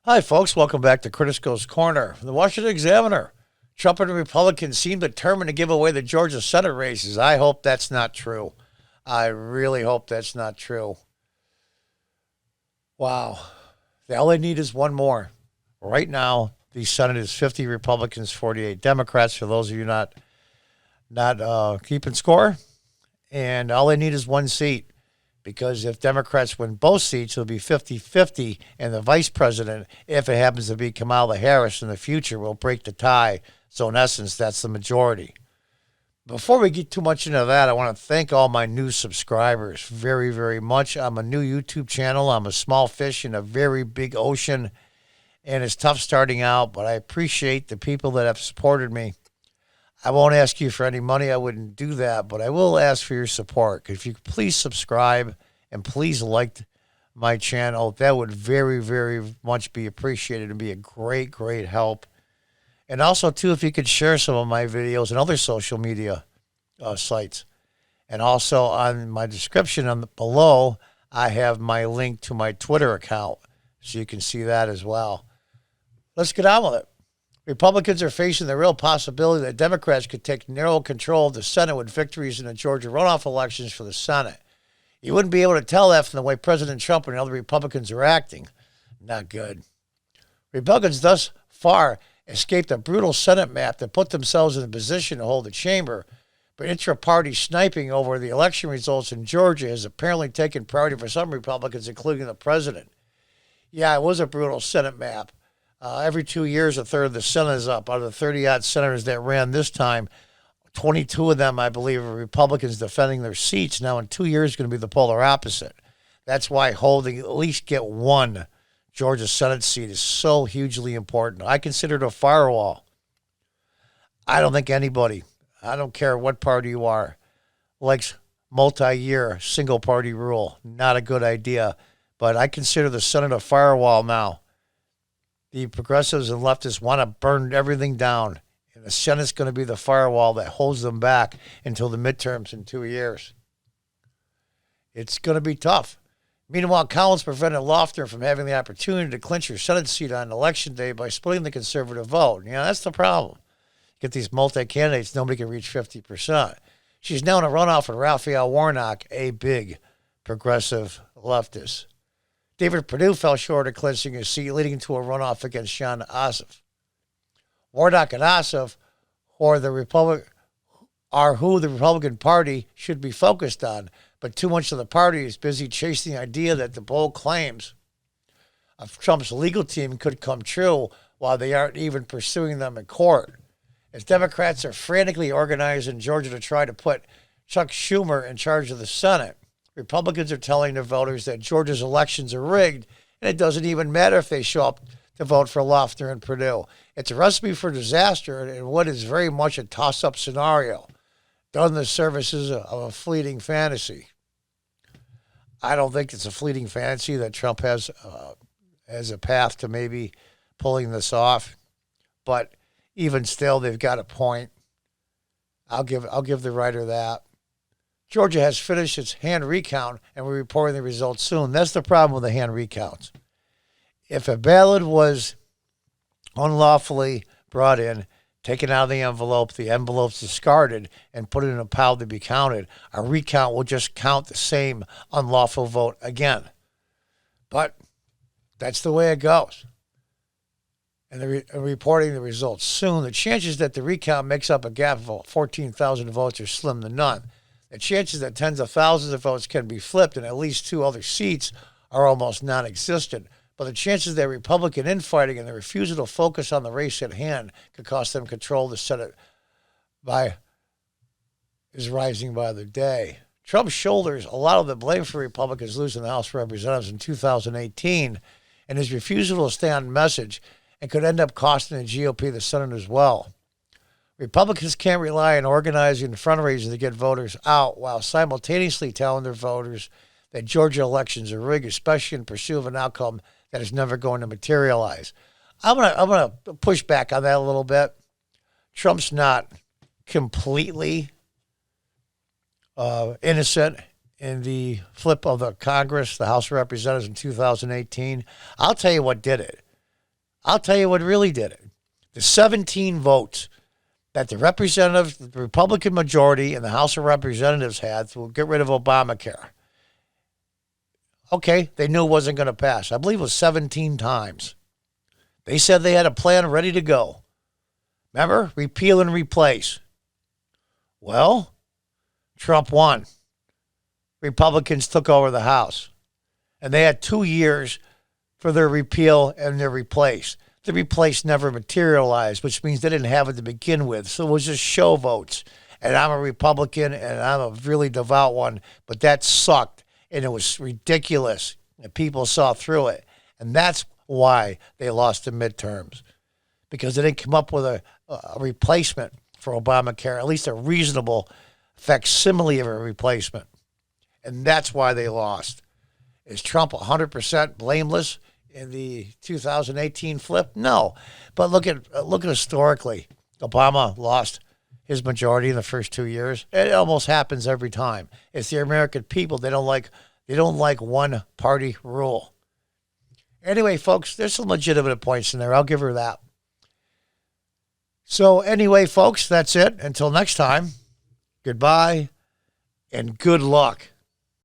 Hi, folks. Welcome back to Crisco's Corner. The Washington Examiner. Trump and Republicans seem determined to give away the Georgia Senate races. I hope that's not true. I really hope that's not true. Wow. All they need is one more. Right now, the Senate is 50 Republicans, 48 Democrats, for those of you not keeping score. And all they need is one seat. Because if Democrats win both seats, it'll be 50-50, and the vice president, if it happens to be Kamala Harris in the future, will break the tie. So in essence, that's the majority. Before we get too much into that, I want to thank all my new subscribers very, very much. I'm a new YouTube channel. I'm a small fish in a very big ocean, and it's tough starting out, but I appreciate the people that have supported me. I won't ask you for any money. I wouldn't do that, but I will ask for your support. If you could please subscribe and please like my channel, that would very, very much be appreciated and be a great, great help. And also, too, if you could share some of my videos and other social media sites. And also on my description below, I have my link to my Twitter account, so you can see that as well. Let's get on with it. Republicans are facing the real possibility that Democrats could take narrow control of the Senate with victories in the Georgia runoff elections for the Senate. You wouldn't be able to tell that from the way President Trump and other Republicans are acting. Not good. Republicans thus far escaped a brutal Senate map that put themselves in a position to hold the chamber, but intra-party sniping over the election results in Georgia has apparently taken priority for some Republicans, including the president. Yeah, it was a brutal Senate map. Every 2 years, a third of the Senate is up. Out of the 30-odd senators that ran this time, 22 of them, I believe, are Republicans defending their seats. Now, in 2 years, it's going to be the polar opposite. That's why holding at least get one Georgia Senate seat is so hugely important. I consider it a firewall. I don't think anybody, I don't care what party you are, likes multi-year single-party rule. Not a good idea. But I consider the Senate a firewall now. The progressives and leftists want to burn everything down, and the Senate's going to be the firewall that holds them back until the midterms in 2 years. It's going to be tough. Meanwhile, Collins prevented Lofgren from having the opportunity to clinch her Senate seat on Election Day by splitting the conservative vote. That's the problem. Get these multi-candidates, nobody can reach 50%. She's now in a runoff with Raphael Warnock, a big progressive leftist. David Perdue fell short of clinching his seat, leading to a runoff against Sean Ossoff. Warnock and Ossoff who the Republican Party should be focused on, but too much of the party is busy chasing the idea that the bold claims of Trump's legal team could come true while they aren't even pursuing them in court. As Democrats are frantically organized in Georgia to try to put Chuck Schumer in charge of the Senate, Republicans are telling their voters that Georgia's elections are rigged, and it doesn't even matter if they show up to vote for Lofgren and Perdue. It's a recipe for disaster and what is very much a toss-up scenario, done in the services of a fleeting fantasy. I don't think it's a fleeting fantasy that Trump has a path to maybe pulling this off, but even still, they've got a point. I'll give the writer that. Georgia has finished its hand recount, and we're reporting the results soon. That's the problem with the hand recounts. If a ballot was unlawfully brought in, taken out of the envelope's discarded, and put in a pile to be counted, a recount will just count the same unlawful vote again. But that's the way it goes. And reporting the results soon, the chances that the recount makes up a gap of 14,000 votes are slim to none. The chances that tens of thousands of votes can be flipped in at least 2 other seats are almost non-existent. But the chances that Republican infighting and the refusal to focus on the race at hand could cost them control of the Senate is rising by the day. Trump shoulders a lot of the blame for Republicans losing the House of Representatives in 2018 and his refusal to stay on message, and could end up costing the GOP the Senate as well. Republicans can't rely on organizing and fundraising to get voters out while simultaneously telling their voters that Georgia elections are rigged, especially in pursuit of an outcome that is never going to materialize. I'm gonna push back on that a little bit. Trump's not completely innocent in the flip of the Congress, the House of Representatives in 2018. I'll tell you what did it. I'll tell you what really did it. The 17 votes that the representatives, the Republican majority in the House of Representatives had to get rid of Obamacare. Okay, they knew it wasn't going to pass. I believe it was 17 times. They said they had a plan ready to go. Remember? Repeal and replace. Well, Trump won. Republicans took over the House. And they had 2 years for their repeal and their replace. The replace never materialized, which means they didn't have it to begin with. So it was just show votes. And I'm a Republican, and I'm a really devout one, but that sucked, and it was ridiculous, and people saw through it. And that's why they lost the midterms, because they didn't come up with a replacement for Obamacare, at least a reasonable facsimile of a replacement. And that's why they lost. Is Trump 100% blameless in the 2018 flip? No. But look at historically. Obama lost his majority in the first 2 years. It almost happens every time. It's the American people. They don't like one party rule. Anyway, folks, there's some legitimate points in there. I'll give her that. So anyway, folks, that's it. Until next time, goodbye and good luck.